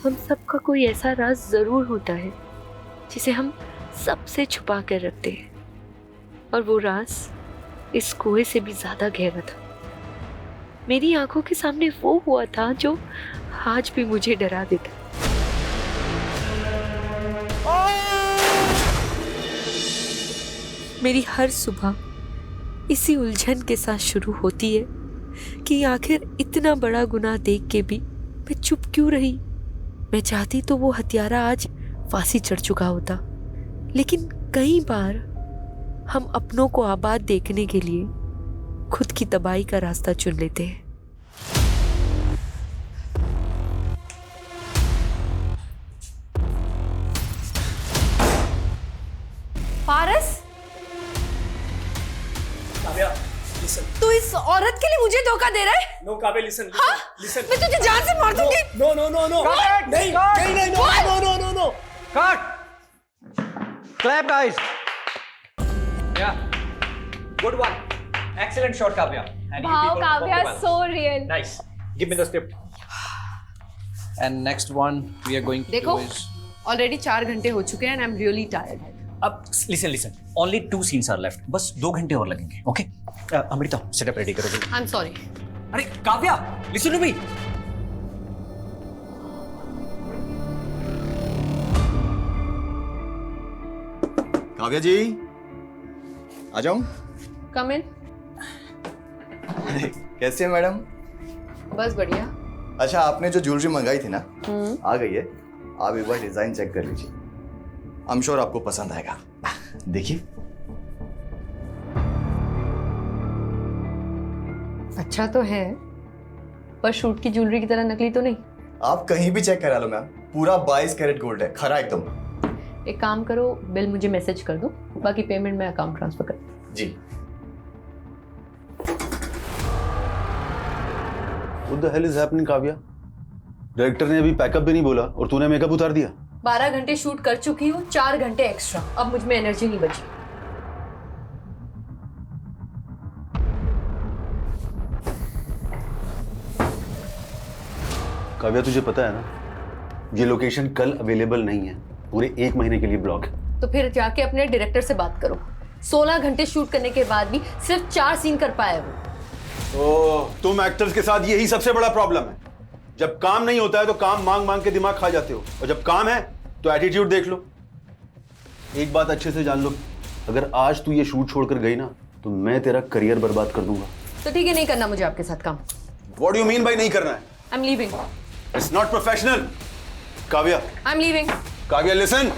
हम सबका कोई ऐसा राज जरूर होता है जिसे हम सबसे छुपा कर रखते हैं, और वो राज इस कुएं से भी ज्यादा गहरा था। मेरी आंखों के सामने वो हुआ था जो आज भी मुझे डरा देता। मेरी हर सुबह इसी उलझन के साथ शुरू होती है कि आखिर इतना बड़ा गुनाह देख के भी मैं चुप क्यों रही। मैं चाहती तो वो हत्यारा आज फांसी चढ़ चुका होता, लेकिन कई बार हम अपनों को आबाद देखने के लिए खुद की तबाही का रास्ता चुन लेते हैं। पारस, काव्या, listen. तू इस औरत के लिए मुझे धोखा दे रहा है? No, Kavya, listen. हाँ? Listen. मैं तुझे जान से मार दूंगी। No, no, no, no. Cut! नहीं, Cut! नहीं, नहीं, no, What? no, no, no, no. Cut! Clap, guys. Yeah. Good one. Excellent shot, Kavya. And you Wow, people Kavya, performed well. so real. Nice. Give me the script. And next one we are going to देखो, do is. Already 4 घंटे हो चुके हैं and I'm really tired. अब listen. Only 2 scenes are left. बस 2 घंटे और लगेंगे. Okay? अमृता, setup ready करो जल्दी. I'm sorry. अरे Kavya, listen to me. Kavya जी, आ जाऊं? Come in. कैसे हैं मैडम? बस बढ़िया। अच्छा, आपने जो ज्वेलरी मंगाई थी ना, आ गई है। आप एक बार डिजाइन चेक कर लीजिए। आई एम श्योर आपको पसंद आएगा। देखिए। अच्छा तो है, पर शूट की ज्वेलरी की तरह नकली तो नहीं। आप कहीं भी चेक करा लो मैम, पूरा 22 कैरेट गोल्ड है, खरा एकदम। एक काम करो, बिल मुझे मैसेज कर दो, बाकी पेमेंट मैं अकाउंट ट्रांसफर कर। जी। What the hell is happening, Kavya? Director ने अभी पैकअप भी नहीं बोला और तूने मेकअप उतार दिया। 12 घंटे शूट कर चुकी हूँ, 4 घंटे एक्स्ट्रा। अब मुझ में एनर्जी नहीं बची। काव्या, तुझे पता है ना, ये लोकेशन कल अवेलेबल नहीं है, पूरे 1 महीने के लिए ब्लॉक है। तो फिर जाके अपने डायरेक्टर से बात करो। 16 घंटे शूट करने के बाद भी सिर्फ 4 सीन कर पाया वो। ओह, तुम एक्टर्स के साथ यही सबसे बड़ा प्रॉब्लम है। जब काम नहीं होता है तो काम मांग मांग के दिमाग खा जाते हो, और जब काम है तो एटीट्यूड देख लो। एक बात अच्छे से जान लो, अगर आज तू ये शूट छोड़कर गई ना तो मैं तेरा करियर बर्बाद कर दूंगा। तो ठीक है, नहीं करना मुझे आपके साथ काम। What do you mean by नहीं करना है? I am leaving. It's not professional. Kavya, I am leaving. Kavya, listen.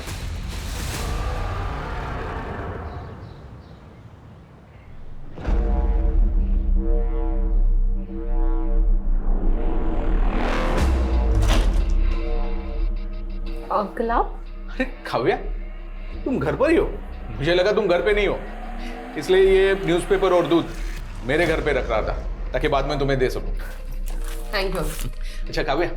Uncle आप? अरे काव्या, तुम घर पर ही हो? मुझे लगा तुम घर पे नहीं हो, इसलिए ये न्यूज़पेपर और दूध मेरे घर पे रख रहा था ताकि बाद में तुम्हें दे सकूं। Thank you. अच्छा काव्या,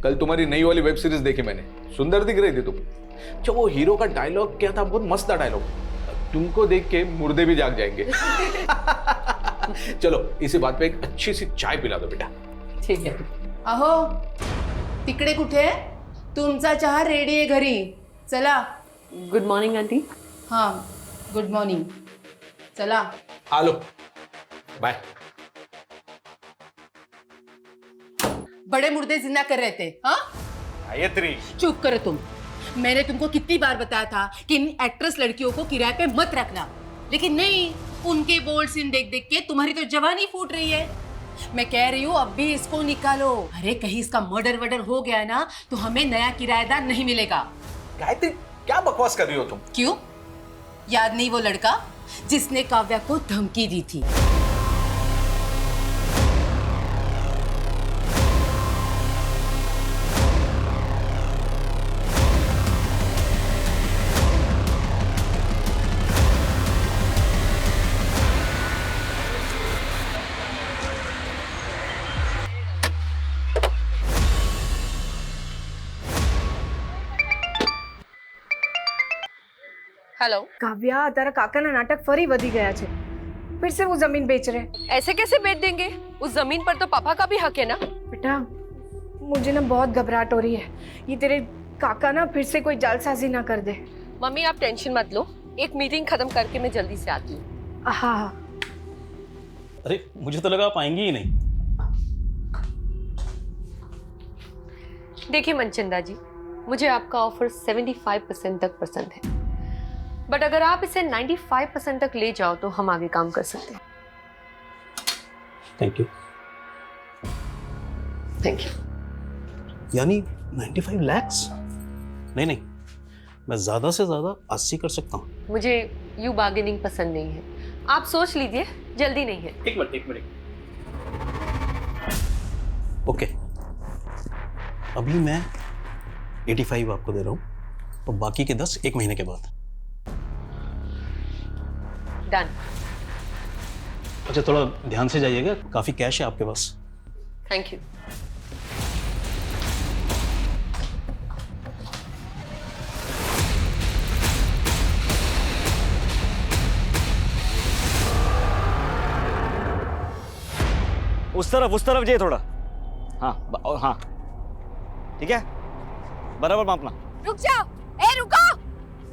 कल तुम्हारी नई वाली वेब सीरीज देखी मैंने, सुंदर दिख रही थी तुम। अच्छा, वो हीरो का डायलॉग क्या था? बहुत मस्त था डायलॉग। तुमको देख के मुर्दे भी जाग जाएंगे। चलो, इसी बात पे एक अच्छी सी चाय पिला दो बेटा। ठीक है। अहो, तिकडे कुठे? तुमचा चहा रेडी आहे घरी, चला। Good morning aunty. हाँ, गुड मॉर्निंग, चला। आ लो, बाय। बड़े मुर्दे जिंदा कर रहे थे, हाँ? गायत्री, चुप करो तुम। मैंने तुमको कितनी बार बताया था कि इन एक्ट्रेस लड़कियों को किराए पे मत रखना, लेकिन नहीं, उनके बोल्ड सीन देख देख के तुम्हारी तो जवानी फूट रही है। मैं कह रही हूँ अब भी इसको निकालो। अरे कहीं इसका मर्डर वर्डर हो गया ना तो हमें नया किराएदार नहीं मिलेगा। गायत्री, क्या बकवास कर रही हो तुम? क्यों? याद नहीं वो लड़का जिसने काव्या को धमकी दी थी? हेलो કાવ્યા, તારા કાકાના નાટક ફરી વધી ગયા છે। फिर से वो जमीन बेच रहे। ऐसे कैसे बेच देंगे? उस जमीन पर तो पापा का भी हक है ना। बेटा, मुझे ना बहुत घबराहट हो रही है। ये तेरे काका ना फिर से कोई जालसाजी ना कर दे। मम्मी आप टेंशन मत लो, एक मीटिंग खत्म करके मैं जल्दी से आती हूँ। हाँ। अरे मुझे तो लगा आप आएंगी ही नहीं। देखिए मनचंदा जी, मुझे आपका ऑफर 75% तक पसंद है, बट अगर आप इसे 95% तक ले जाओ तो हम आगे काम कर सकते हैं। Thank you. Thank you. यानी 95 lakhs? नहीं नहीं, मैं ज्यादा से ज्यादा 80 कर सकता हूँ। मुझे यू बार्गेनिंग पसंद नहीं है, आप सोच लीजिए, जल्दी नहीं है। एक मिनट। ओके, अभी मैं 85 आपको दे रहा हूँ और बाकी के 10 एक महीने के बाद। डन। अच्छा थोड़ा ध्यान से जाइएगा, काफी कैश है आपके पास। Thank you. उस तरफ जाइए थोड़ा। हाँ ठीक है, बराबर मापना। रुक जाओ, ए रुको,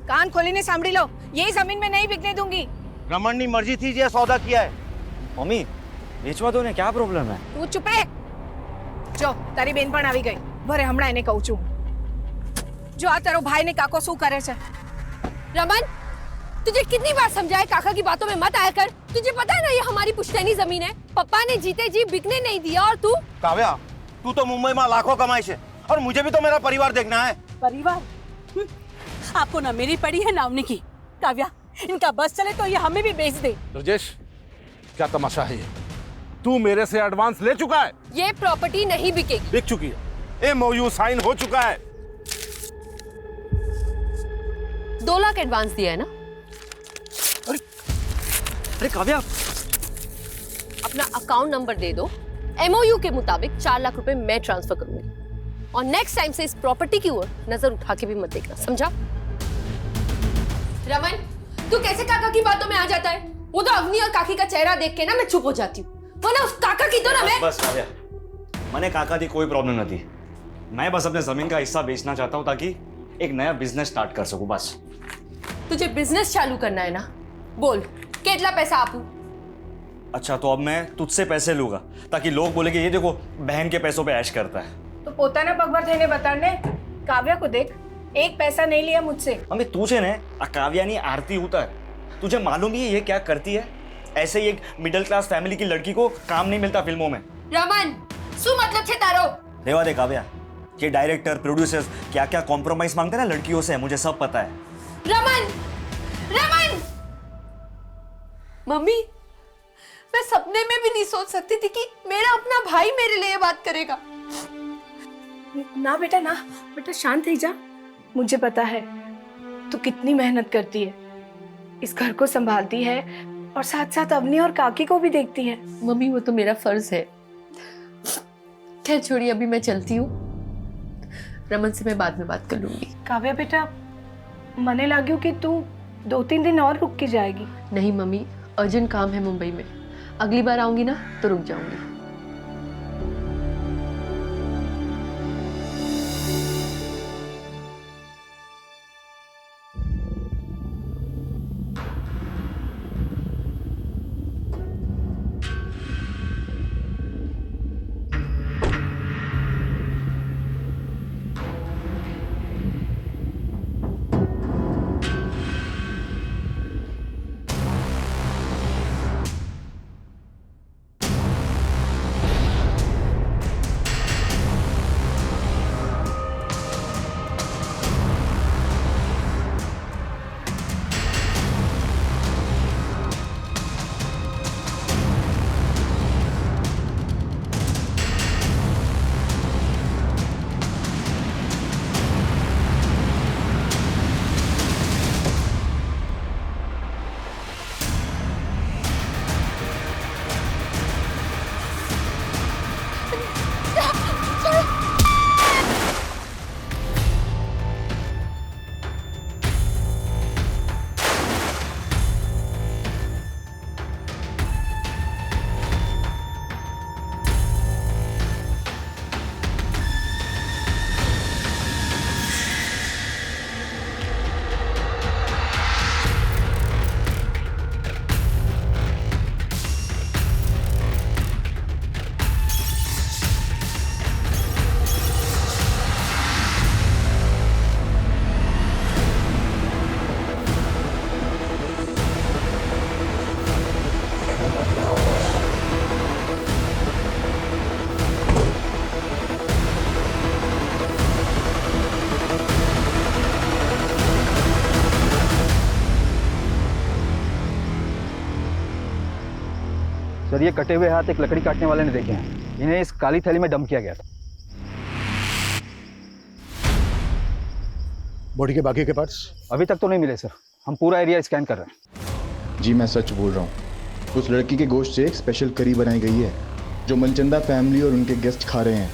कान खोलीने सांभળી लो, ये जमीन में नहीं बिकने दूंगी। रमन की मर्जी थी, ये सौदा किया है। मम्मी बेचवा दो ने, क्या प्रॉब्लम है? તું ચૂપ રે। જો તારી બેન પણ આવી ગઈ, ભરે હમણાં એને કહું છું। જો આ તારો ભાઈ ને કાકો શું કરે છે। रमन, तुझे कितनी बार समझाया काका की बातों में मत आया कर। तुझे पता है ना ये हमारी पुश्तैनी जमीन है, पप्पा ने जीते जी बिकने नहीं दिया। और तू काव्या, तू तो मुंबई में लाखों कमाई से, और मुझे भी तो मेरा परिवार देखना है। परिवार? आपको ना मेरी पड़ी है ना उनकी। काव्या, इनका बस चले तो ये हमें भी बेच दे। ब्रजेश, क्या तमाशा है ये? तू मेरे से एडवांस ले चुका है। ये प्रॉपर्टी नहीं बिकेगी। बिक चुकी है, MOU साइन हो चुका है। 2 लाख एडवांस दिया है ना? अरे काव्या, अपना अकाउंट नंबर दे दो, MOU के मुताबिक 4 लाख रुपए मैं ट्रांसफर करूंगी। और नेक्स्ट टाइम से इस प्रॉपर्टी की ओर नजर उठा के भी मत देखना, समझा? रमन, तू कैसे काका की बातों में आ जाता है? वो तो अग्नि और काकी का चेहरा देख के ना मैं चुप हो जाती हूँ, वरना उस काका की तो ना मैं। बस काव्या, मैंने काका की कोई प्रॉब्लम नहीं थी। मैं बस अपने जमीन का हिस्सा बेचना चाहता हूँ ताकि एक नया बिजनेस स्टार्ट कर सकूं, बस। तुझे बिजनेस चालू करना है ना? बोल, कितना पैसा आपू? अच्छा तो अब मैं तुझसे पैसे लूंगा ताकि लोग बोलेंगे ये देखो बहन के पैसों पे ऐश करता है। तो પોતાના પગભર થઈને બતાડને। કાવ્યા को देख, एक पैसा नहीं लिया मुझसे। मम्मी तुझे ने काव्या नहीं आरती होता है, तुझे मालूम ही है ये क्या करती है? ऐसे ही एक मिडिल क्लास फैमिली की लड़की को काम नहीं मिलता फिल्मों में। रमन, શું मतलब છે તારો? रेवा दे काव्या, ये डायरेक्टर प्रोड्यूसर्स क्या क्या कॉम्प्रोमाइज मांगते हैं ना लड़कियों से, मुझे सब पता है। रमन, रमन! मम्मी, मैं सपने में भी नहीं सोच सकती थी कि मेरा अपना भाई मेरे लिए बात करेगा। ना बेटा ना, बेटा शांत ही जा। मुझे पता है तू कितनी मेहनत करती है, इस घर को संभालती है और साथ साथ अवनी और काकी को भी देखती है। मम्मी वो तो मेरा फर्ज है। खैर छोड़िए, अभी मैं चलती हूँ, रमन से मैं बाद में बात कर लूंगी। काव्या बेटा, मने लाग्યું कि तू 2-3 दिन और रुक के जाएगी। नहीं मम्मी, अर्जेंट काम है मुंबई में, अगली बार आऊंगी ना तो रुक जाऊंगी। सर ये कटे हुए हाथ एक लकड़ी काटने वाले ने देखे हैं। इन्हें इस काली थैली में डंप किया गया था। बॉडी के बाकी के पार्ट्स अभी तक तो नहीं मिले सर, हम पूरा एरिया स्कैन कर रहे हैं। जी मैं सच बोल रहा हूँ, उस लड़की के गोश्त से एक स्पेशल करी बनाई गई है जो मनचंदा फैमिली और उनके गेस्ट खा रहे हैं।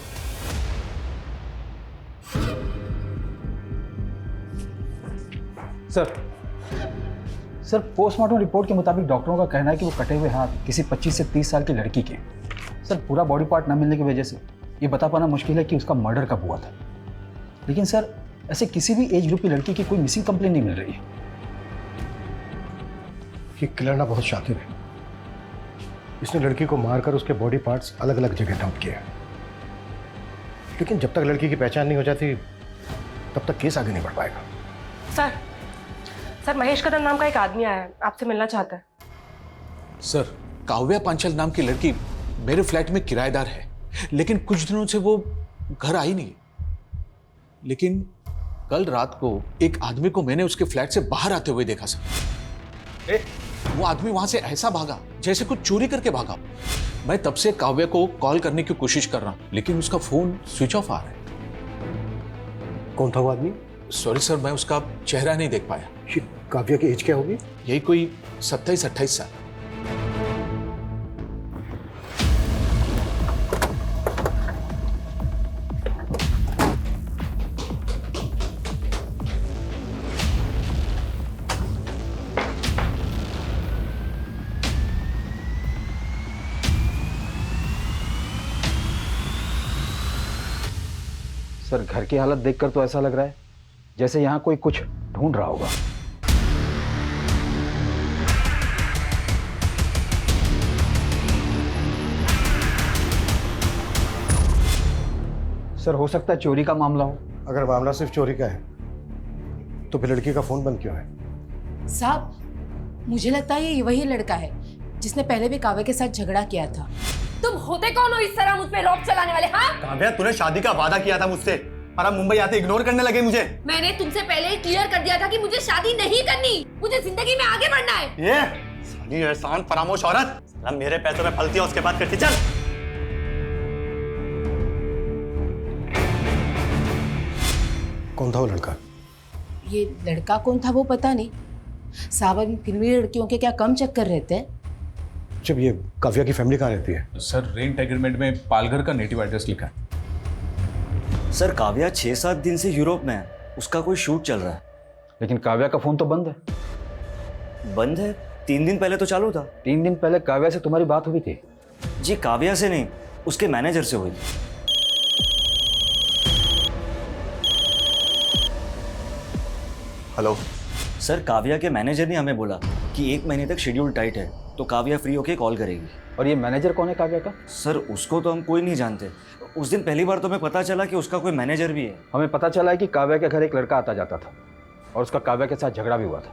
सर पोस्टमार्टम रिपोर्ट के मुताबिक डॉक्टरों का कहना है कि वो कटे हुए हाथ किसी 25 से 30 साल की लड़की के। सर पूरा बॉडी पार्ट न मिलने की वजह से ये बता पाना मुश्किल है कि उसका मर्डर कब हुआ था। लेकिन सर ऐसे किसी भी एज ग्रुप की लड़की की कोई मिसिंग कंप्लेन नहीं मिल रही है। ये किलर ना बहुत शातिर है, इसने लड़की को मारकर उसके बॉडी पार्ट्स अलग अलग जगह डंप किए, लेकिन जब तक लड़की की पहचान नहीं हो जाती तब तक केस आगे नहीं बढ़ पाएगा। सर महेश कदम नाम का एक आदमी आया है, आपसे मिलना चाहता है। सर काव्या पांचल नाम की लड़की मेरे फ्लैट में किराएदार है, लेकिन कुछ दिनों से वो घर आई नहीं। लेकिन कल रात को एक आदमी को मैंने उसके फ्लैट से बाहर आते हुए देखा सर। वो आदमी वहां से ऐसा भागा जैसे कुछ चोरी करके भागा। मैं तब से काव्या को कॉल करने की कोशिश कर रहा हूं, लेकिन उसका फोन स्विच ऑफ आ रहा है। कौन था वो आदमी? सॉरी सर, मैं उसका चेहरा नहीं देख पाया। काव्या की एज क्या होगी? यही कोई 27-28 साल। सर घर की हालत देखकर तो ऐसा लग रहा है जैसे यहाँ कोई कुछ ढूंढ रहा होगा। सर हो सकता है चोरी का मामला हो। अगर मामला सिर्फ चोरी का है तो फिर लड़की का फोन बंद क्यों है? साहब मुझे लगता है ये वही लड़का है जिसने पहले भी काव्या के साथ झगड़ा किया था। तुम होते कौन हो इस तरह मुझ पे रॉब चलाने वाले? हाँ काव्या तूने शादी का वादा किया था मुझसे और अब मुंबई आते इग्नोर करने लगे मुझे। मैंने तुमसे पहले ही क्लियर कर दिया था कि मुझे शादी नहीं करनी, मुझे जिंदगी में आगे बढ़ना है। ये साली एहसान फरामोश औरत, साला मेरे पैसों में फलती है उसके बाद करती। चल कौन था वो लड़का? ये लड़का कौन था वो पता नहीं साहब। अभी फिल्मी लड़कियों के क्या कम चक्कर रहते हैं। जब ये काव्या की फैमिली कहाँ रहती है? सर रेंट एग्रीमेंट में पालघर का नेटिव एड्रेस लिखा है। सर काव्या 6-7 दिन से यूरोप में है, उसका कोई शूट चल रहा है। लेकिन काव्या का फोन तो बंद है। बंद है? 3 दिन पहले तो चालू था। 3 दिन पहले काव्या से तुम्हारी बात हुई थी? जी काव्या से नहीं, उसके मैनेजर से हुई थी। हेलो सर काव्या के मैनेजर ने हमें बोला कि 1 महीने तक शेड्यूल टाइट है, तो काव्या फ्री होके कॉल करेगी। और ये मैनेजर कौन है काव्या का? सर उसको तो हम कोई नहीं जानते। उस दिन पहली बार तो हमें पता चला कि उसका कोई मैनेजर भी है। हमें पता चला है कि काव्या के घर एक लड़का आता जाता था और उसका काव्या के साथ झगड़ा भी हुआ था।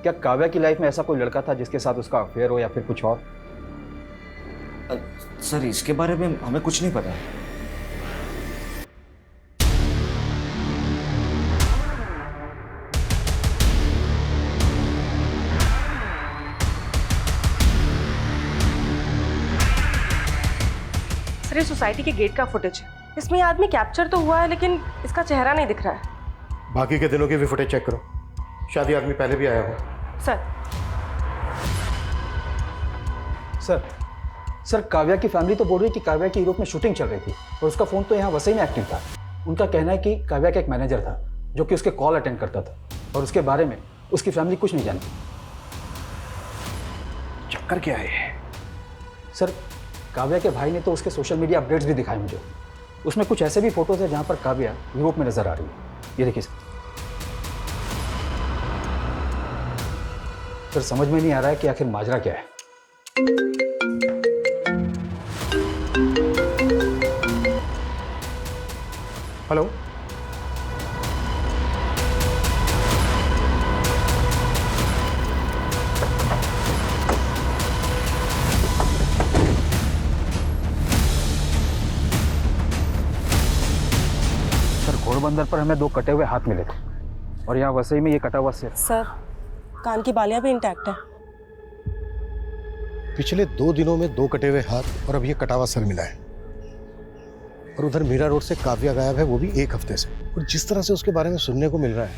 क्या काव्या की लाइफ में ऐसा कोई लड़का था जिसके साथ उसका अफेयर हो या फिर कुछ और? सर इसके बारे में हमें कुछ नहीं पता। सर ये सोसाइटी के गेट का फुटेज है, इसमें ये आदमी कैप्चर तो हुआ है लेकिन इसका चेहरा नहीं दिख रहा है। बाकी के दिनों की भी फुटेज चेक करो, शायद ये आदमी पहले भी आया हो। सर काव्या की फैमिली तो बोल रही है कि काव्या की यूरोप में शूटिंग चल रही थी और उसका फ़ोन तो यहाँ वसई में एक्टिव था। उनका कहना है कि काव्या का एक मैनेजर था जो कि उसके कॉल अटेंड करता था और उसके बारे में उसकी फैमिली कुछ नहीं जानती। चक्कर क्या है? सर काव्या के भाई ने तो उसके सोशल मीडिया अपडेट्स भी दिखाए मुझे। उसमें कुछ ऐसे भी फोटोज हैं जहाँ पर काव्या यूरोप में नजर आ रही है। ये देखिए सर समझ में नहीं आ रहा है कि आखिर माजरा क्या है। हेलो घोड़बंदर पर हमें 2 कटे हुए हाथ मिले थे और यहाँ वसई में ये कटा हुआ सिर। सर कान की बालियां भी इंटैक्ट है। पिछले 2 दिनों में 2 कटे हुए हाथ और अब ये कटा हुआ सर मिला है। और उधर मीरा रोड से काव्या गायब है, वो भी 1 हफ्ते से। और जिस तरह से उसके बारे में सुनने को मिल रहा है,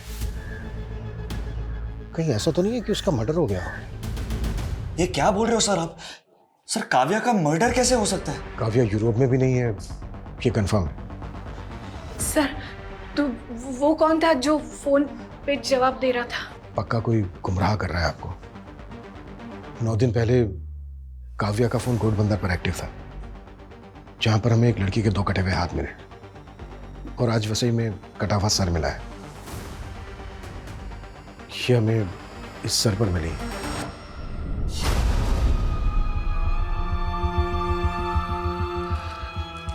कहीं ऐसा तो नहीं है कि उसका मर्डर हो गया हो? ये क्या बोल रहे हो सर आप? सर काव्या का मर्डर कैसे हो सकता है? काव्या यूरोप में भी नहीं है, ये कंफर्म है। सर, तो वो कौन था जो फोन पे जवाब दे रहा था? पक्का कोई गुमराह कर रहा है आपको। 9 दिन पहले काव्या का फोन घोड़बंदर पर एक्टिव था, जहां पर हमें एक लड़की के 2 कटे हुए हाथ मिले, और आज वसई में कटा हुआ सर मिला है। ये हमें इस सर पर मिली।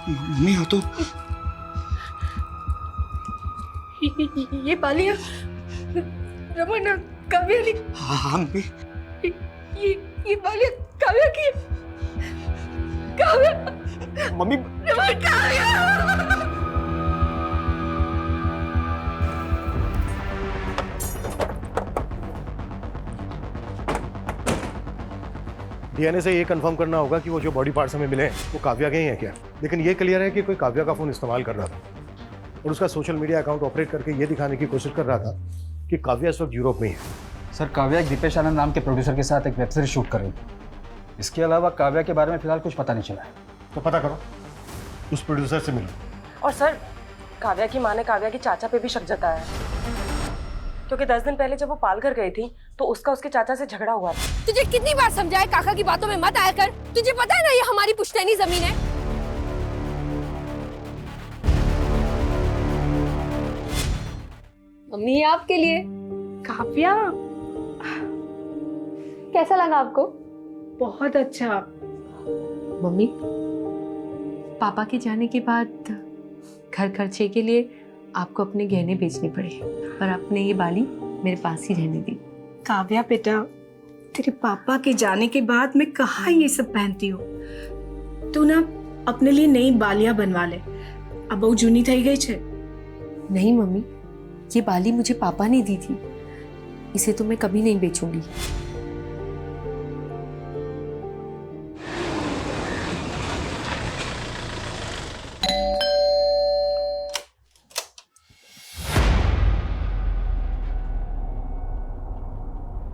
मम्मी हो तो ये बालियां रमन और काव्या ने। हाँ मम्मी। ये बालियां काव्या की। काव्या। मम्मी। रमन, काव्या। डीएनए से ये कंफर्म करना होगा कि वो जो बॉडी पार्ट्स हमें मिले हैं वो काव्या के ही हैं क्या। लेकिन ये क्लियर है कि कोई काव्या का फोन इस्तेमाल कर रहा था और उसका सोशल मीडिया अकाउंट ऑपरेट करके ये दिखाने की कोशिश कर रहा था कि काव्या इस वक्त यूरोप में ही है। सर, काव्या एक दीपेश आनंद नाम के प्रोड्यूसर के साथ एक वेब सीरीज शूट कर रही थी। इसके अलावा काव्या के बारे में फिलहाल कुछ पता नहीं चला है। तो पता करो, उस प्रोड्यूसर से मिलो। और सर, काव्या की माँ ने काव्या के चाचा पे भी शक जताया है, क्योंकि 10 दिन पहले जब वो पालघर गई थी तो उसका उसके चाचा से झगड़ा हुआ था। तुझे कितनी बार समझाया काका की बातों में मत आया कर। तुझे पता है ना ये हमारी पुश्तैनी जमीन है। मम्मी ये आपके लिए। काव्या, कैसा लगा आपको? बहुत अच्छा। मम्मी, पापा के जाने के बाद घर खर्चे के लिए आपको अपने गहने बेचने पड़े, पर आपने ये बाली मेरे पास ही रहने दी। काव्या बेटा, तेरे पापा के जाने के बाद मैं कहाँ ये सब पहनती हूँ। तू ना अपने लिए नई बालियां बनवा ले, अब बहु जूनी थई गई छे। नहीं मम्मी, ये बाली मुझे पापा ने दी थी, इसे तो मैं कभी नहीं बेचूंगी।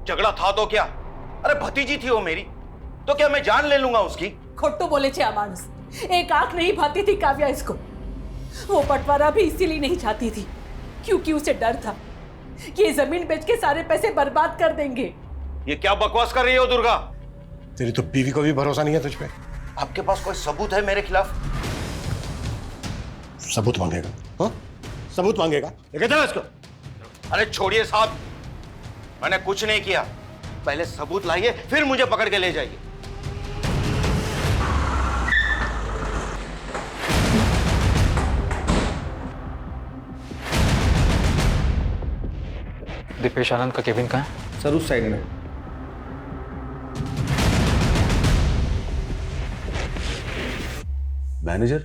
झगड़ा था तो क्या? अरे भतीजी थी वो मेरी, तो क्या मैं जान ले लूंगा उसकी? खोटो बोले छे मानुस, एक आंख नहीं भाती थी काव्या इसको। वो बंटवारा भी इसीलिए नहीं चाहती थी, क्योंकि उसे डर था कि ये जमीन बेच के सारे पैसे बर्बाद कर देंगे। ये क्या बकवास कर रही हो दुर्गा? तेरी तो बीवी को भी भरोसा नहीं है तुझ पे। आपके पास कोई सबूत है मेरे खिलाफ? सबूत मांगेगा? हाँ, सबूत मांगेगा? लेके चलो इसको। अरे छोड़िए साहब, मैंने कुछ नहीं किया। पहले सबूत लाइए, फिर मुझे पकड़ के ले जाइए। दीपेश आनंद का केबिन कहाँ है? सर उस साइड में। मैनेजर?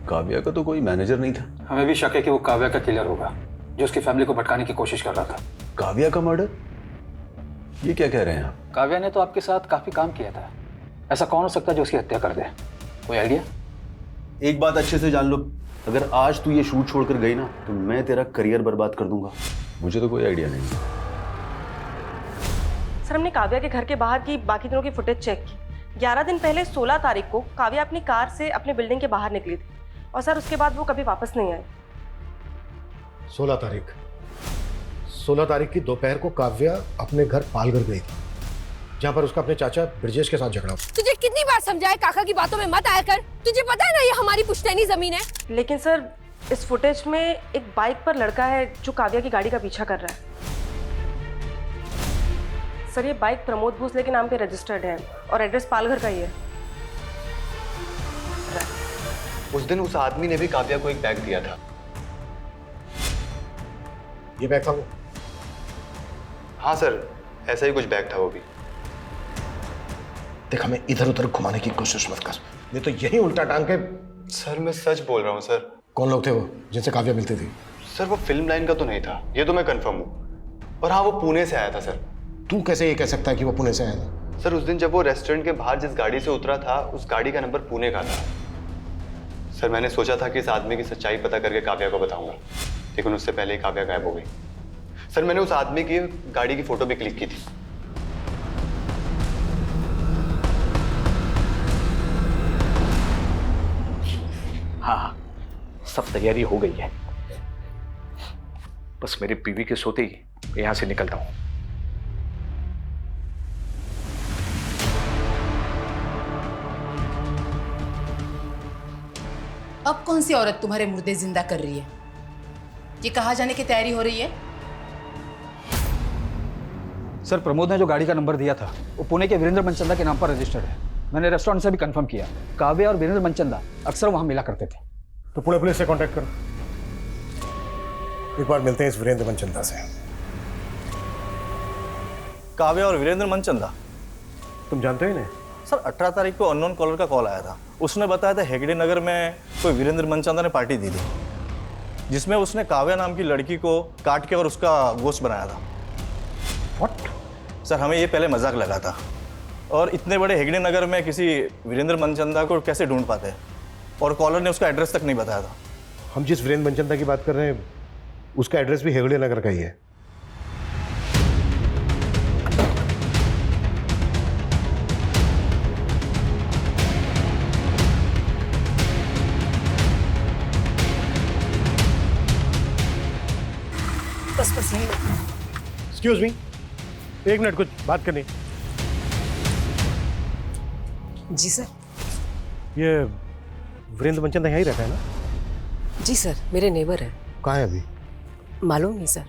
काव्या का तो कोई मैनेजर नहीं था। हमें भी शक है कि वो काव्या का किलर होगा, जो उसकी फैमिली को भटकाने की कोशिश कर रहा था। काव्या का मर्डर? ये क्या कह रहे हैं आप? काव्या ने तो आपके साथ काफी काम किया था, ऐसा कौन हो सकता है जो उसकी हत्या कर दे? कोई आइडिया? एक बात अच्छे से जान लो, अगर आज तू ये शूट छोड़कर गई ना तो मैं तेरा करियर बर्बाद कर दूंगा। मुझे तो कोई आइडिया नहीं। सर, हमने काव्या के घर के बाहर की बाकी दिनों की फुटेज चेक की। 11 दिन पहले 16 तारीख को काव्या अपनी कार से अपने बिल्डिंग के बाहर निकली थी, और सर उसके बाद वो कभी वापस नहीं आई। 16 तारीख की दोपहर को काव्या अपने घर पालघर गई थी, जहां पर उसका अपने चाचा ब्रजेश के साथ झगड़ा हुआ। तुझे कितनी बार समझाया काका की बातों में मत आया कर। तुझे पता है ना ये हमारी पुश्तैनी जमीन है। लेकिन सर, इस फुटेज में एक बाइक पर लड़का है जो काव्या की गाड़ी का पीछा कर रहा है। सर, ये बाइक प्रमोद भोसले के नाम पे रजिस्टर्ड है और एड्रेस पालघर का ही है। उस दिन उस आदमी ने भी काव्या को एक बैग दिया था। ये बैग था वो? हाँ सर, ऐसा ही कुछ बैग था वो भी। देख, हमें इधर उधर घुमाने की कोशिश मत कर, नहीं तो यही उल्टा टांग के। सर मैं सच बोल रहा हूँ सर। कौन लोग थे वो जिनसे काव्या मिलती थी? सर वो फिल्म लाइन का तो नहीं था, ये तो मैं कंफर्म हूँ। और हाँ, वो पुणे से आया था सर। तू कैसे ये कह सकता है कि वो पुणे से आया था? सर उस दिन जब वो रेस्टोरेंट के बाहर जिस गाड़ी से उतरा था उस गाड़ी का नंबर पुणे का था। सर मैंने सोचा था कि इस आदमी की सच्चाई पता करके काव्या को बताऊंगा, लेकिन उससे पहले ही काव्या गायब हो गई। सर मैंने उस आदमी की गाड़ी की फोटो भी क्लिक की थी। हाँ, सब तैयारी हो गई है, बस मेरी बीवी के सोते ही यहां से निकलता हूं। अब कौन सी औरत तुम्हारे मुर्दे जिंदा कर रही है? ये कहाँ जाने की तैयारी हो रही है? सर प्रमोद ने जो गाड़ी का नंबर दिया था वो पुणे के वीरेंद्र मनचंदा के नाम पर रजिस्टर्ड है। मैंने रेस्टोरेंट से भी कंफर्म किया, काव्या और वीरेंद्र मनचंदा अक्सर वहां मिला करते थे। तो पुणे पुलिस से कांटेक्ट करो, एक बार मिलते हैं इस वीरेंद्र मनचंदा से। काव्या और वीरेंद्र मनचंदा, तुम जानते हो इन्हें? सर 18 तारीख को अननोन कॉलर का कॉल आया था। उसने बताया था हेगड़े नगर में कोई वीरेंद्र मनचंदा ने पार्टी दी थी, जिसमें उसने काव्या नाम की लड़की को काट के और उसका गोश्त बनाया था। व्हाट? सर हमें ये पहले मजाक लगा था, और इतने बड़े हेगड़े नगर में किसी वीरेंद्र मनचंदा को कैसे ढूंढ पाते हैं, और कॉलर ने उसका एड्रेस तक नहीं बताया था। हम जिस वीरेंद्र मनचंदा की बात कर रहे हैं उसका एड्रेस भी हेगड़े नगर का ही है। बस यही। एक्सक्यूज मी, एक मिनट, कुछ बात करनी। जी सर। ये वीरेंद्र मनचंदा यहीं रहता है ना? जी सर, मेरे नेबर है। कहाँ है अभी? मालूम नहीं सर।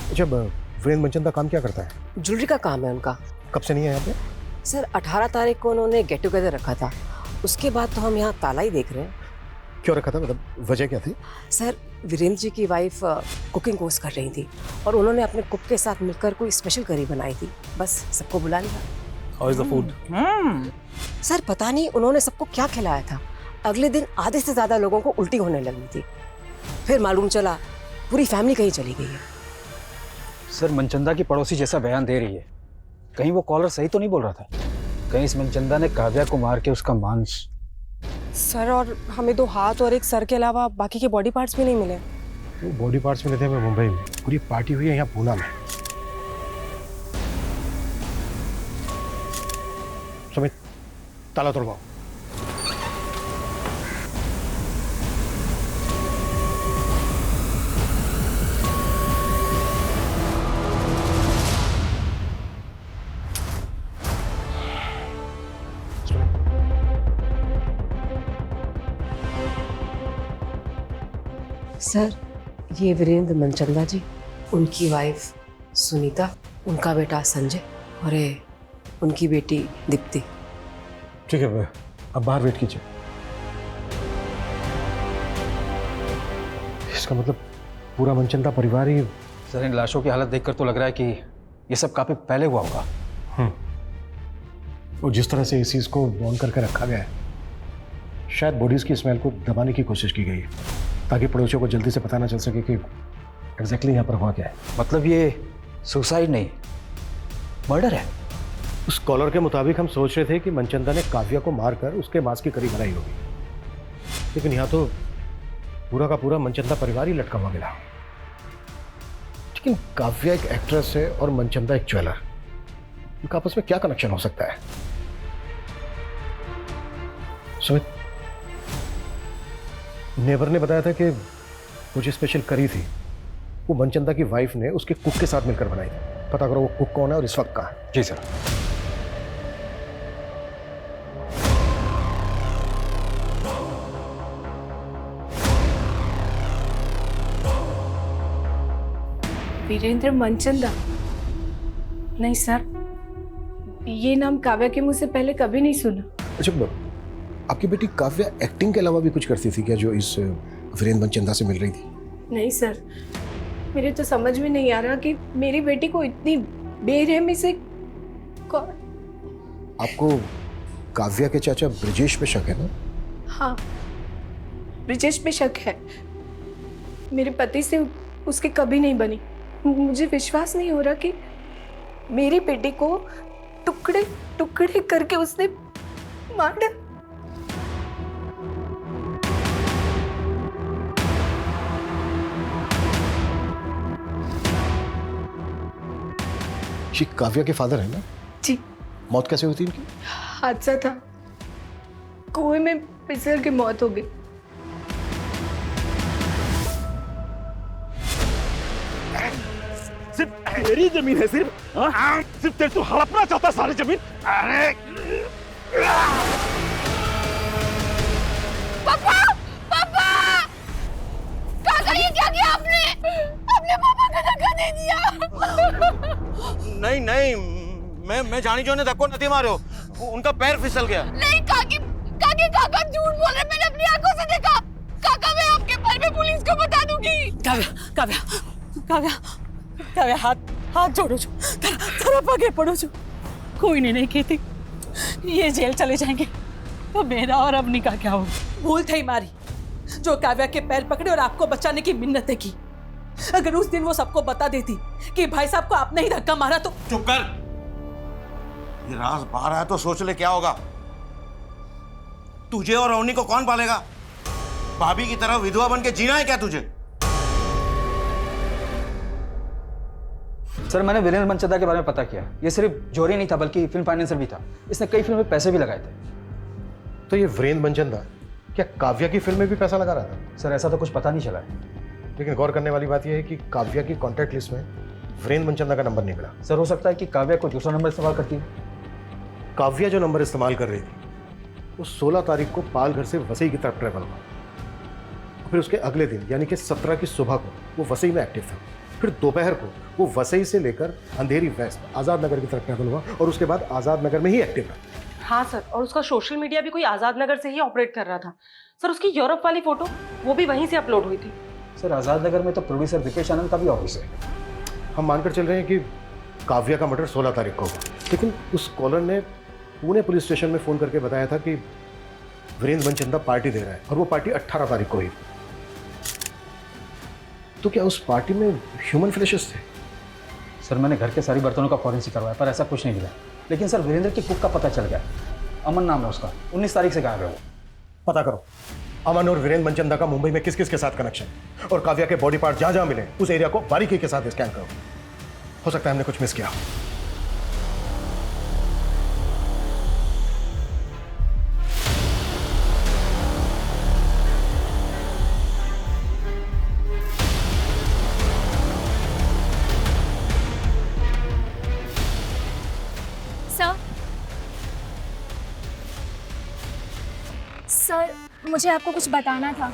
अच्छा, वीरेंद्र मनचंदा काम क्या करता है? ज्वेलरी का काम है उनका। कब से नहीं है यहाँ पे? सर 18 तारीख को उन्होंने गेट टुगेदर रखा था, उसके बाद तो हम यहाँ ताला ही देख रहे हैं। क्यों रखा था, मतलब वजह क्या थी? सर वीरेंद्र जी की वाइफ कुकिंग कोर्स कर रही थी और उन्होंने अपने कुक के साथ मिलकर कोई स्पेशल करी बनाई थी, बस सबको बुला लिया। How is the food? Sir पता नहीं उन्होंने सबको क्या खिलाया था, अगले दिन आधे से ज्यादा लोगों को उल्टी होने लगी थी, फिर मालूम चला पूरी फैमिली कहीं चली गई है। सर मनचंदा की पड़ोसी जैसा बयान दे रही है, कहीं वो कॉलर सही तो नहीं बोल रहा था? कहीं इस मनचंदा ने काव्या को मार के उसका मांस? सर और हमें 2 हाथ और 1 सर के अलावा बाकी के बॉडी पार्ट्स भी नहीं मिले। वो बॉडी पार्ट्स मिले थे हमें मुंबई में, पूरी पार्टी हुई है यहाँ पूना में। सुमित, ताला तोड़वाओ। सर ये वीरेंद्र मनचंदा जी, उनकी वाइफ सुनीता, उनका बेटा संजय और ये उनकी बेटी दीप्ति। ठीक है, अब बाहर वेट कीजिए। इसका मतलब पूरा मनचंदा परिवार ही। सर इन लाशों की हालत देखकर तो लग रहा है कि ये सब काफी पहले हुआ होगा। और जिस तरह से इस चीज को बॉन्ड करके रखा गया है, शायद बॉडीज की स्मेल को दबाने की कोशिश की गई है, ताकि पड़ोसियों को जल्दी से पता ना चल सके कि एग्जैक्टली यहाँ पर हुआ क्या है। मतलब ये सुसाइड नहीं, मर्डर है? उस कॉलर के मुताबिक हम सोच रहे थे कि मनचंदा ने काव्या को मारकर उसके मांस की करी बनाई होगी, लेकिन यहाँ तो पूरा का पूरा मनचंदा परिवार ही लटका हुआ मिला। लेकिन काव्या एक एक्ट्रेस है और मनचंदा एक ज्वेलर, इनका आपस में क्या कनेक्शन हो सकता है? सुमित, नेबर ने बताया था कि वो जो स्पेशल करी थी वो मनचंदा की वाइफ ने उसके कुक के साथ मिलकर बनाई थी। पता करो वो कुक कौन है और इस वक्त कहाँ है। जी सर। वीरेंद्र मनचंदा? नहीं सर, ये नाम काव्या के मुंह से पहले कभी नहीं सुना। अच्छा, आपकी बेटी काव्या एक्टिंग के अलावा भी कुछ करती थी क्या, जो इस वीरेंद्र मनचंदा से मिल रही थी? नहीं सर, मेरे तो समझ में नहीं आ रहा कि मेरी बेटी को इतनी बेरहमी से कौन। आपको काव्या के चाचा ब्रिजेश पे शक है ना? हाँ, ब्रिजेश पे शक है। मेरे पति से उसकी कभी नहीं बनी। मुझे विश्वास नहीं हो रहा कि मेरी बेटी को टुकड़े टुकड़े करके उसने मार डाला। ये काव्या के फादर है ना? जी। मौत कैसे हुई थी इनकी? हादसा था, कुएं में फिसल के मौत हो गई। सिर्फ तेरी जमीन है, सिर्फ सिर्फ तेरे, तू हड़पना चाहता सारी जमीन। अरे पापा, पापा, काका ये क्या किया आपने? आपने पापा का धक्का दे दिया। नहीं नहीं, मैं जानी जो ने धक्को नहीं मारो, उनका पैर फिसल गया। नहीं काकी, काका झूठ बोल रहे, मैंने अपनी आंखों से देखा। काका मैं आपके पैर में पुलिस को बता दूंगी। काव्या हाथ जोड़ो छो, तेरा पगे पड़ो छो। कोई नहीं कहती ये जेल चले जाएंगे तो मेरा और अवनी का क्या होगा? भूल थी मारी जो काव्या के पैर पकड़े और आपको बचाने की मिन्नतें की। अगर उस दिन वो सबको बता देती कि भाई साहब को आपने ही धक्का मारा तो। चुप कर, ये राज बाहर आया तो सोच ले क्या होगा। तुझे और अवनी को कौन पालेगा? भाभी की तरह विधवा बन के जीना है क्या तुझे? सर मैंने वीरेंद्र मनचंदा के बारे में पता किया। ये सिर्फ जोरी नहीं था बल्कि फिल्म फाइनेंसर भी था। इसने कई फिल्म में पैसे भी लगाए थे। तो ये वीरेंद्र मनचंदा क्या काव्या की फिल्म में भी पैसा लगा रहा था? सर ऐसा तो कुछ पता नहीं चला है। लेकिन गौर करने वाली बात यह है कि काव्या की कॉन्टैक्ट लिस्ट में वीरेंद्र मनचंदा का नंबर नहीं मिला। सर हो सकता है कि काव्या को दूसरा नंबर इस्तेमाल करती है। काव्या जो नंबर इस्तेमाल कर रही थी वो 16 तारीख को पाल घर से वसई की तरफ ट्रैवल हुआ। फिर उसके अगले दिन यानी कि 17 की सुबह को वो वसई में एक्टिव था। फिर दोपहर को वो वसई से लेकर अंधेरी वेस्ट आज़ाद नगर की तरफ ट्रैवल हुआ और उसके बाद आज़ाद नगर में ही एक्टिव रहा। हाँ सर, और उसका सोशल मीडिया भी कोई आज़ाद नगर से ही ऑपरेट कर रहा था। सर उसकी यूरोप वाली फोटो वो भी वहीं से अपलोड हुई थी। सर आज़ाद नगर में तो प्रोड्यूसर दीपेश आनंद का भी ऑफिस है। हम मानकर चल रहे हैं कि काव्या का मर्डर 16 तारीख को हुआ, लेकिन उस कॉलर ने पुणे पुलिस स्टेशन में फ़ोन करके बताया था कि वीरेंद्र मनचंदा पार्टी दे रहा है और वो पार्टी 18 तारीख को हुई। तो क्या उस पार्टी में ह्यूमन फ्लैशेस थे? सर मैंने घर के सारी बर्तनों का फॉरेंसिक करवाया पर ऐसा कुछ नहीं मिला। लेकिन सर वीरेंद्र की कुक का पता चल गया। अमन नाम है उसका, 19 तारीख से गायब है वो। पता करो अमन और वीरेंद्र मनचंदा का मुंबई में किस किस के साथ कनेक्शन, और काव्या के बॉडी पार्ट जहां जहां मिले उस एरिया को बारीकी के साथ स्कैन करो। हो सकता है हमने कुछ मिस किया। सर मुझे आपको कुछ बताना था।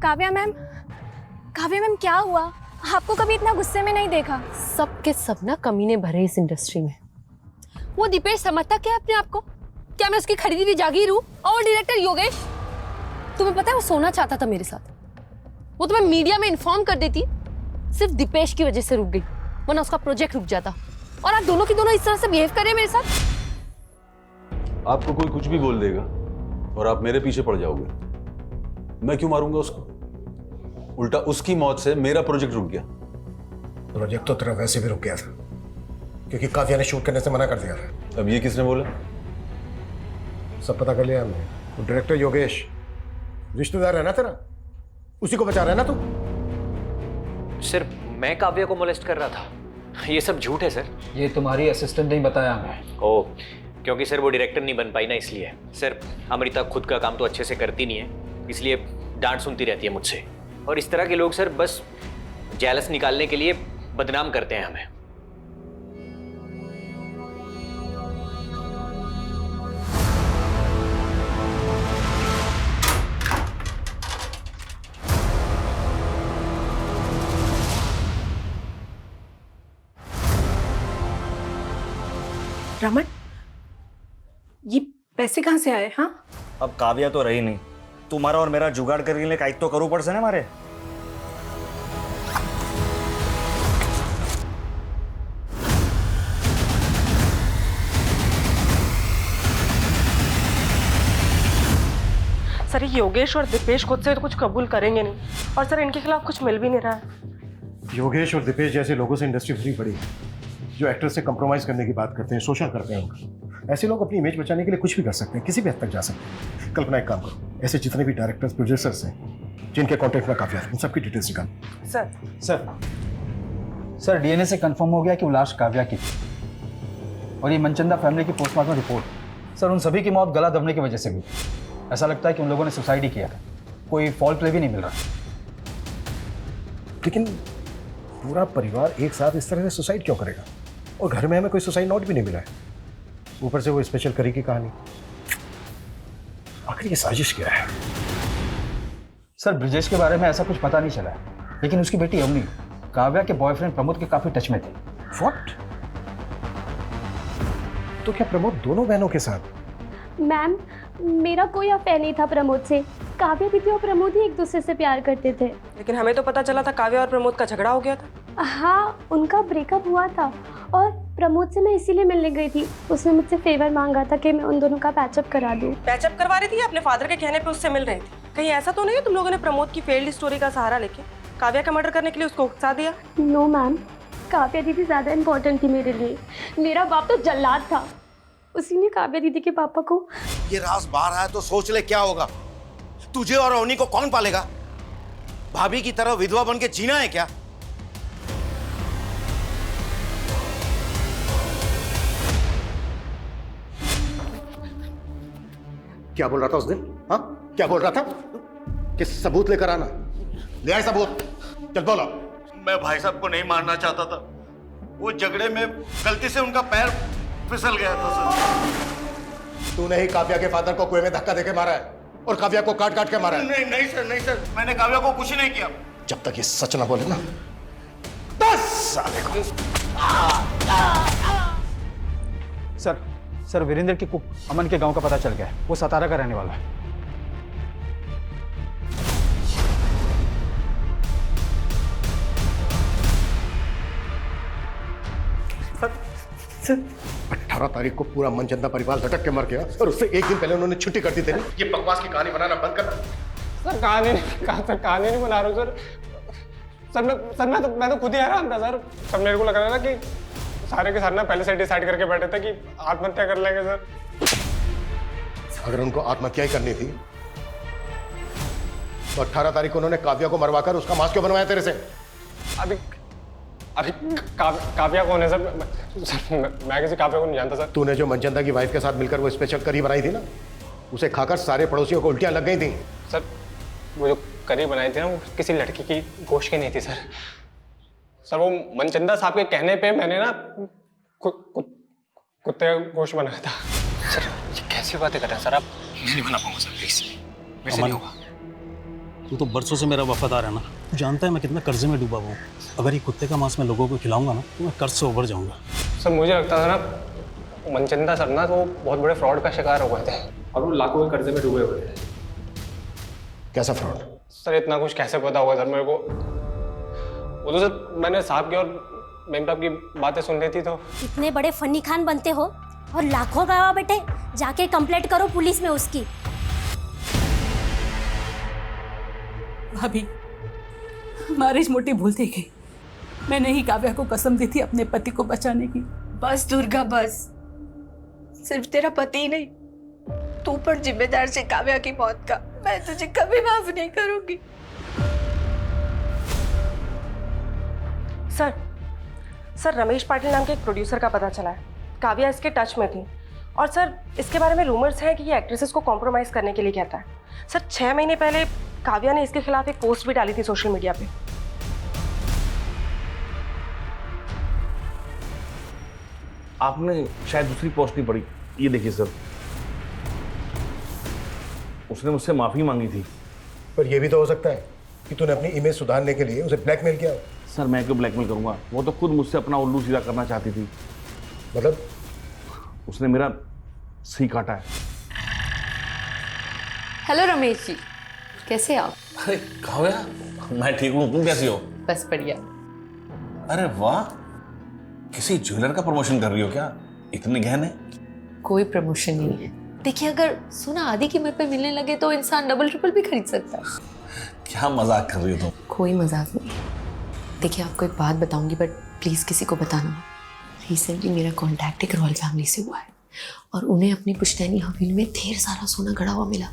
काव्या मैम क्या हुआ? आपको कभी इतना गुस्से में नहीं देखा। सब के सब ना कमीने भरे इस इंडस्ट्री में। वो दीपेश समझता क्या अपने आप को? क्या मैं उसकी खरीदी हुई जागीर हूँ? और डायरेक्टर योगेश, तुम्हें पता है वो सोना चाहता था मेरे साथ। वो तो मैं मीडिया में इन्फॉर्म कर देती, सिर्फ दीपेश की वजह से रुक गई, वरना उसका प्रोजेक्ट रुक जाता। और आप दोनों की दोनों इस तरह से बिहेव कर रहे हैं मेरे साथ। आपको कोई कुछ भी बोल देगा और आप मेरे पीछे पड़ जाओगे। मैं क्यों मारूंगा उसको? उल्टा उसकी मौत से मेरा प्रोजेक्ट रुक गया। प्रोजेक्ट तो तेरा वैसे भी रुक गया था क्योंकि काव्या ने शूट करने से मना कर दिया था। अब ये किसने बोला? सब पता कर लिया हमने। तो डायरेक्टर योगेश रिश्तेदार है ना तेरा, उसी को बचा रहा है ना तू? सर मैं काव्या को मोलेस्ट कर रहा था, ये सब झूठ है सर। ये तुम्हारी असिस्टेंट ने बताया हमें। ओह, क्योंकि सर वो डायरेक्टर नहीं बन पाई ना, इसलिए। सर अमृता खुद का काम तो अच्छे से करती नहीं है, इसलिए डांट सुनती रहती है मुझसे। और इस तरह के लोग सर बस जेलस निकालने के लिए बदनाम करते हैं हमें। रमन, ये पैसे कहाँ से आए? हाँ अब काव्या तो रही नहीं, तुम्हारा और मेरा जुगाड़ करने के लिए काइक तो करूँ पड़ से ना हमारे। सर ये योगेश और दीपेश खुद से तो कुछ कबूल करेंगे नहीं, और सर इनके खिलाफ कुछ मिल भी नहीं रहा है। योगेश और दीपेश जैसे लोगों से इंडस्ट्री भरी पड़ी है, जो एक्टर से कंप्रोमाइज करने की बात करते हैं, शोषण करते हैं उनका। ऐसे लोग अपनी इमेज बचाने के लिए कुछ भी कर सकते हैं, किसी भी हद तक जा सकते हैं। कल्पना, एक काम करो, ऐसे जितने भी डायरेक्टर्स, प्रोड्यूसर्स हैं जिनके कॉन्टेक्ट में काव्या है, उन सबकी डिटेल्स निकाल। सर डीएनए से कंफर्म हो गया कि वो लाश काव्या की थी। और ये मनचंदा फैमिली की पोस्टमार्टम रिपोर्ट, सर उन सभी की मौत गला दबने की वजह से हुई। ऐसा लगता है कि उन लोगों ने सुसाइड ही किया था, कोई फॉल प्ले भी नहीं मिल रहा। लेकिन पूरा परिवार एक साथ इस तरह से सुसाइड क्यों करेगा? और घर में हमें कोई सुसाइड नोट भी नहीं मिला है, ऊपर से वो स्पेशल करी की कहानी। आखिर ये साजिश क्या है? सर ब्रिजेश के बारे में ऐसा कुछ पता नहीं चला है, लेकिन उसकी बेटी अवनी काव्या के बॉयफ्रेंड प्रमोद के काफी टच में थी। व्हाट? तो क्या प्रमोद दोनों बहनों के साथ? मैम, मेरा कोई अफेयर नहीं था प्रमोद से। काव्या दीदी और प्रमोद ही एक दूसरे से प्यार करते थे। लेकिन हमें तो पता चला था काव्या और प्रमोद का झगड़ा हो गया था। हाँ, उनका ब्रेकअप हुआ था और प्रमोद से मैं इसीलिए मिलने गई थी। उसने मुझसे फेवर मांगा था कि मैं उन दोनों का पैचअप करा दूं। पैचअप करवा रही थी या अपने फादर के कहने पे उससे मिल रही थी? कहीं ऐसा तो नहीं है तुम लोगों ने प्रमोद की फेल्ड स्टोरी का सहारा लेके काव्या का मर्डर करने के लिए उसको उकसा दिया? नो मैम, काव्या दीदी ज़्यादा इम्पोर्टेंट थी मेरे लिए। मेरा बाप तो जल्लाद था, उसी ने काव्या दीदी के पापा को। ये राज बाहर आया तो सोच ले क्या होगा। तुझे और अवनी को कौन पालेगा? भाभी की तरह विधवा बन के जीना है क्या? क्या बोल रहा था उस दिन? हाँ, क्या बोल रहा था? कि सबूत लेकर आना। ले आए सबूत, चल बोलो। मैं भाई साहब को नहीं मारना चाहता था, वो झगड़े में गलती से उनका पैर फिसल गया था सर। तूने ही काव्या के फादर को कुएं में धक्का देके मारा है और काव्या को काट काट के मारा है। नहीं नहीं सर, नहीं सर, मैंने काव्या को कुछ नहीं किया। जब तक ये सच ना बोले ना, बस साले को। सर वीरेंद्र की कुक अमन के गांव का पता चल गया है। वो सतारा का रहने वाला है। सर 18 तारीख को पूरा मनचंदा परिवार झटक के मर गया और उससे एक दिन पहले उन्होंने छुट्टी कर दी थी। ये बकवास की कहानी बनाना बंद कर। सर कहानी नहीं बना रहा हूँ सर। मैं तो खुद ही हैरान था सर। सर मेरे को लग रहा था कि सारे के सारे ना पहले से डिसाइड करके बैठे थे कि आत्महत्या कर लेंगे सर। अगर उनको आत्महत्या ही करनी थी तो 18 तारीख को उन्होंने काव्या को मरवाकर उसका मांस क्यों बनवाया तेरे से? अभी काव्या कौन है सर? मैं किसी काव्या को नहीं जानता सर। तूने जो मनचंदा की वाइफ के साथ मिलकर वो स्पेशल करी बनाई थी ना, उसे खाकर सारे पड़ोसियों को उल्टियां लग गई थी। सर वो जो करी बनाई थी ना, वो किसी लड़की की गोश्त की नहीं थी सर। सर वो मनचंदा साहब के कहने पे मैंने ना कुत्ते का गोश्त बनाया था। सर ये कैसी बातें कर रहे हैं सर आप? मैं नहीं बना पाऊंगा सर, प्लीज मेरे से नहीं होगा। तू तो बरसों से मेरा वफादार है ना, तू जानता है मैं कितना कर्जे में डूबा हुआ हूँ। अगर ये कुत्ते का मांस मैं लोगों को खिलाऊंगा ना तो मैं कर्ज से उबर जाऊंगा। सर मुझे लगता था ना मनचंदा सर ना तो बहुत बड़े फ्रॉड का शिकार हो गए थे और वो लाखों के कर्जे में डूबे हुए थे। कैसा फ्रॉड? सर इतना कुछ कैसे पता होगा सर मेरे को? वो तो सर मैंने साहब की और मेम साहब की बातें सुन रही थी तो। इतने बड़े फनी खान बनते हो और लाखों गवाह बेटे, जाके कंप्लेंट करो पुलिस में उसकी। भाभी, हमारी मोटी भूल थी गई। मैंने ही काव्या को कसम दी थी अपने पति को बचाने की। बस दुर्गा बस। सिर्फ तेरा पति ही नहीं, तू पर जिम्मेदार से काव्या की मौत का। मैं तुझे कभी माफ नहीं करूंगी। सर रमेश पाटिल नाम के एक प्रोड्यूसर का पता चला है, काव्या इसके टच में थी। और सर इसके बारे में रूमर्स हैं कि ये एक्ट्रेसेस को कॉम्प्रोमाइज करने के लिए कहता है। सर 6 महीने पहले काव्या ने इसके खिलाफ एक पोस्ट भी डाली थी सोशल मीडिया पे। आपने शायद दूसरी पोस्ट नहीं पढ़ी। ये देखिए सर, उसने मुझसे माफी मांगी थी। पर यह भी तो हो सकता है कि तूने अपनी इमेज सुधारने के लिए उसे ब्लैकमेल किया। सर मैं क्यों ब्लैकमेल करूंगा? वो तो खुद मुझसे अपना उल्लू सीधा करना चाहती थी। मतलब? उसने मेरा सी काटा है। हेलो रमेश जी, कैसे आप? अरे काव्या, मैं ठीक हूँ, तुम कैसी हो? बस बढ़िया। अरे वाह, किसी ज्वेलर का प्रमोशन कर रही हो क्या? इतने गहने? कोई प्रमोशन नहीं है। देखिए अगर सोना आधी कीमत पे मिलने लगे तो इंसान डबल ट्रिपल भी खरीद सकता है। क्या मजाक कर रही हो तुम? कोई मजाक नहीं। देखिए आपको एक बात बताऊंगी बट प्लीज़ किसी को बताना मत। रिसेंटली मेरा कांटेक्ट एक रॉयल फैमिली से हुआ है और उन्हें अपनी पुश्तैनी हवेली में ढेर सारा सोना गड़ा हुआ मिला।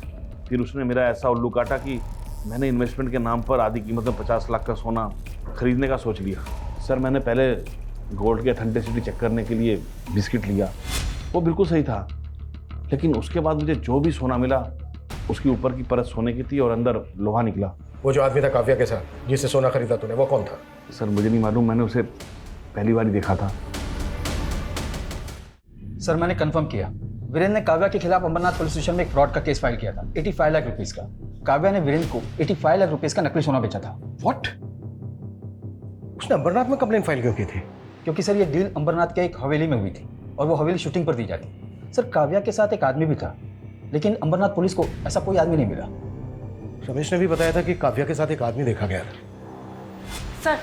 फिर उसने मेरा ऐसा उल्लू काटा कि मैंने इन्वेस्टमेंट के नाम पर आधी कीमत में 50 लाख का सोना खरीदने का सोच लिया। सर मैंने पहले गोल्ड की अथेंटिसिटी चेक करने के लिए बिस्किट लिया, वो बिल्कुल सही था, लेकिन उसके बाद मुझे जो भी सोना मिला उसकी ऊपर की परत सोने की थी और अंदर लोहा निकला। वो जो आदमी था काव्या के साथ जिससे सोना खरीदा तूने, वो कौन था? सर मुझे नहीं मालूम, मैंने उसे पहली बार ही देखा था। सर मैंने कंफर्म किया, वीरेंद्र ने काव्या के खिलाफ अंबरनाथ पुलिस स्टेशन में एक फ्रॉड का केस फाइल किया था 85 लाख रुपीस का। काव्या ने वीरेंद्र को 85 लाख रुपीस का नकली सोना बेचा था। व्हाट? उसने अंबरनाथ में कंप्लेंट फाइल क्यों की थी? क्योंकि सर ये डील अंबरनाथ के एक हवेली में हुई थी और वो हवेली शूटिंग पर दी जाती। सर काव्या के साथ एक आदमी भी था, लेकिन अंबरनाथ पुलिस को ऐसा कोई आदमी नहीं मिला। रमेश ने भी बताया था कि काव्या के साथ एक आदमी देखा गया था।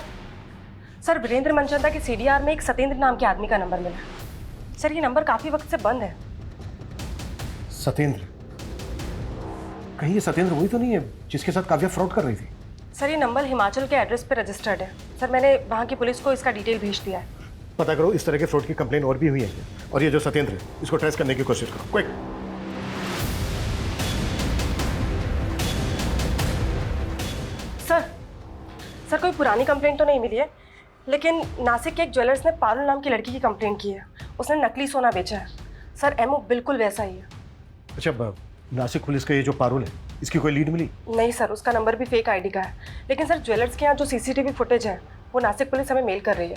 सर वीरेंद्र मनचंदा के सीडीआर में एक सत्येंद्र नाम के आदमी का नंबर मिला। सर ये नंबर काफी वक्त से बंद है। सत्येंद्र? कहीं ये सत्येंद्र वही तो नहीं है जिसके साथ काव्या फ्रॉड कर रही थी? सर ये नंबर हिमाचल के एड्रेस पे रजिस्टर्ड है। सर मैंने वहाँ की पुलिस को इसका डिटेल भेज दिया है। पता करो इस तरह के फ्रॉड की कंप्लेन और भी हुई है, और ये जो सत्येंद्र है इसको ट्रेस करने की कोशिश करो, क्विक। सर कोई पुरानी कंप्लेंट तो नहीं मिली है, लेकिन नासिक के एक ज्वेलर्स ने पारुल नाम की लड़की की कंप्लेंट की है। उसने नकली सोना बेचा है। सर एमओ बिल्कुल वैसा ही है। अच्छा, नासिक पुलिस का ये जो पारुल है इसकी कोई लीड मिली? नहीं सर, उसका नंबर भी फेक आईडी का है। लेकिन सर ज्वेलर्स के यहाँ जो सीसीटीवी फुटेज है वो नासिक पुलिस हमें मेल कर रही है।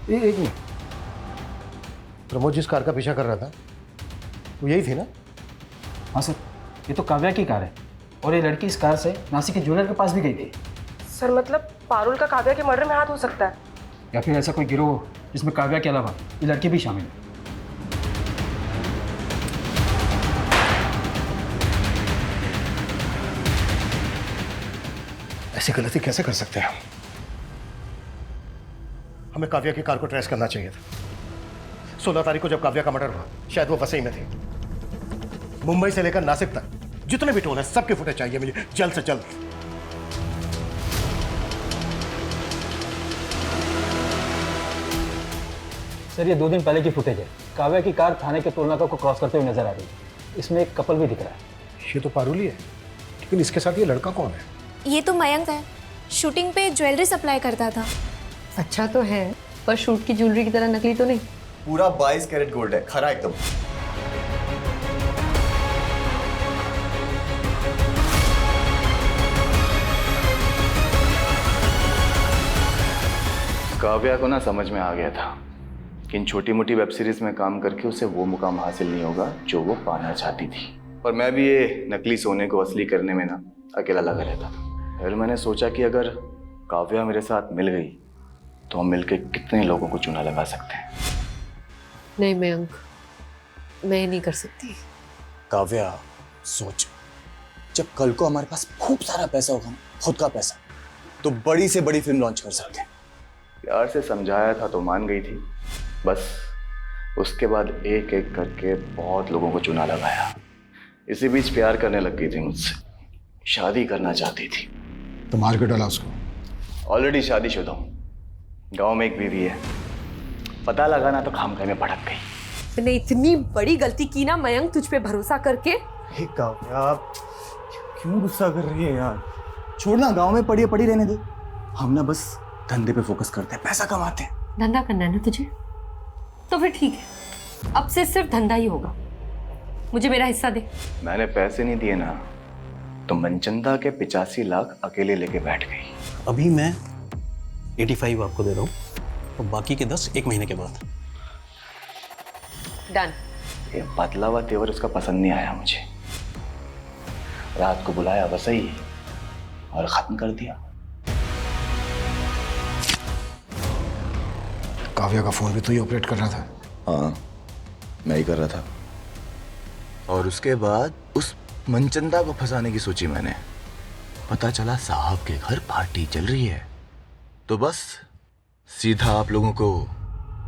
एक मिनट, प्रमोद जिस कार का पीछा कर रहा था वो यही थी ना? हाँ सर, ये तो काव्या की कार है और ये लड़की इस कार से नासिक के ज्वेलर के पास भी गई थी। सर मतलब पारुल का काव्या के मर्डर में हाथ हो सकता है, या फिर ऐसा कोई गिरोह जिसमें काव्या के अलावा ये लड़की भी शामिल है। ऐसी गलती कैसे कर सकते हैं हम? हमें काव्या की कार को ट्रेस करना चाहिए था। 16 तारीख को जब काव्या का मर्डर हुआ शायद वो वसई में थी। मुंबई से लेकर नासिक तक जितने भी टोल है सबके फुटेज चाहिए मुझे जल्द से जल्द। सर ये 2 दिन पहले की फुटेज है। काव्या की कार थाने के टोल नाका को क्रॉस करते हुए नजर आ रही है। इसमें एक कपल भी दिख रहा है। ये तो पारुली है, लेकिन इसके साथ ये लड़का कौन है? ये तो मयंक है, शूटिंग पे ज्वेलरी सप्लाई करता था। अच्छा तो है, पर शूट की ज्वेलरी की तरह नकली तो नहीं। पूरा 22 कैरेट गोल्ड है, खरा एकदम। काव्या को ना समझ में आ गया था कि इन छोटी मोटी वेब सीरीज में काम करके उसे वो मुकाम हासिल नहीं होगा जो वो पाना चाहती थी। और मैं भी ये नकली सोने को असली करने में ना अकेला लगा रहता था। फिर मैंने सोचा कि अगर काव्या मेरे साथ मिल गई तो हम मिलके कितने लोगों को चूना लगा सकते हैं। नहीं मयंक, मैं नहीं कर सकती। काव्या सोच, जब कल को हमारे पास खूब सारा पैसा होगा ना, खुद का पैसा, तो बड़ी से बड़ी फिल्म लॉन्च कर सकते हैं। प्यार से समझाया था तो मान गई थी, बस उसके बाद एक एक करके बहुत लोगों को चुना लगाया। इसी बीच प्यार करने लग गई थी मुझसे, शादी करना चाहती थी। तो मार के डाला उसको? ऑलरेडी शादीशुदा हूँ, गांव में एक बीवी है। पता लगा ना तो खामखा में भड़क गई। मैंने इतनी बड़ी गलती की ना मयंक तुझ पे भरोसा करके। हे काव्या, क्यों गुस्सा कर रही है यार? छोड़ना, गांव में पड़ी पड़ी रहने दे। हम ना बस धंधे पे फोकस करते हैं, पैसा कमाते हैं। धंधा करना है ना तुझे, तो फिर ठीक है, अब से सिर्फ धंधा ही होगा। मुझे मेरा हिस्सा दे। मैंने पैसे नहीं दिए ना तो मनचंदा के 85 लाख अकेले लेके बैठ गई। अभी मैं 85 आपको दे रहा हूँ और बाकी के 10 1 महीने के बाद। डन। ये बदला हुआ तेवर उसका पसंद नहीं आया मुझे। रात को बुलाया वसई और खत्म कर दिया। काव्या का फोन भी तो ही ऑपरेट कर रहा था? हाँ, मैं ही कर रहा था। और उसके बाद उस मनचंदा को फंसाने की सोची मैंने। पता चला साहब के घर पार्टी चल रही है, तो बस सीधा आप लोगों को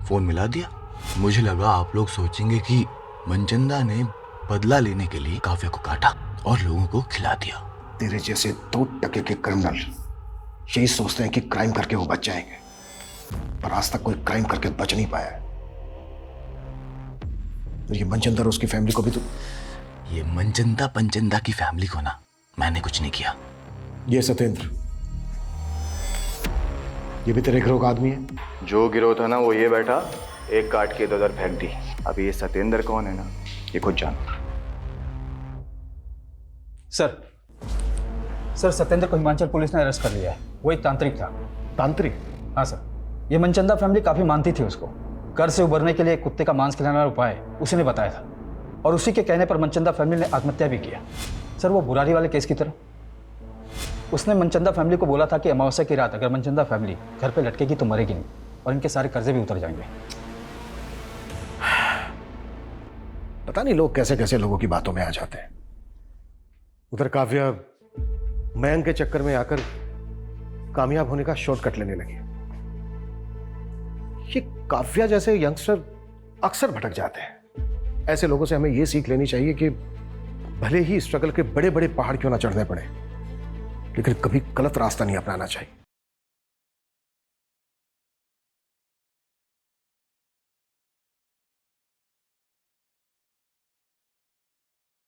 फोन मिला दिया। मुझे लगा आप लोग सोचेंगे कि मनचंदा ने बदला लेने के लिए काव्या को काटा, और लोगों को खिला दिया। तेरे जैसे 2% के क्रिमिनल यही सोचते हैं कि क्राइम करके वो बच जाएंगे, पर आज तक कोई क्राइम करके बच नहीं पाया है। और ये मनचंदा और उसकी फैमिली को भी तो, ये मनचंदा पंचंदा की फैमिली को ना मैंने कुछ नहीं किया। ये सत्येंद्र, ये भी तेरे गिरोह का आदमी है? जो गिरोह था ना वो ये बैठा, एक काट के इधर फेंक दी। अभी ये सत्येंद्र कौन है ना, ये खुद जान। सर सत्येंद्र को हिमाचल पुलिस ने अरेस्ट कर लिया है। वो एक तांत्रिक था। तांत्रिक? हाँ सर। ये मनचंदा फैमिली काफ़ी मानती थी उसको। कर्ज से उभरने के लिए कुत्ते का मांस खिलाने वाला उपाय उसी ने बताया था, और उसी के कहने पर मनचंदा फैमिली ने आत्महत्या भी किया। सर वो बुरारी वाले केस की तरह उसने मनचंदा फैमिली को बोला था कि अमावस्या की रात अगर मनचंदा फैमिली घर पे लटकेगी तो मरेगी नहीं, और इनके सारे कर्जे भी उतर जाएंगे। पता नहीं लोग कैसे कैसे लोगों की बातों में आ जाते हैं। उधर काव्या मयंक के चक्कर में आकर कामयाब होने का शॉर्टकट लेने लगी। ये काव्या जैसे यंगस्टर अक्सर भटक जाते हैं। ऐसे लोगों से हमें यह सीख लेनी चाहिए कि भले ही स्ट्रगल के बड़े बड़े पहाड़ क्यों ना चढ़ने पड़े, लेकिन कभी गलत रास्ता नहीं अपनाना चाहिए।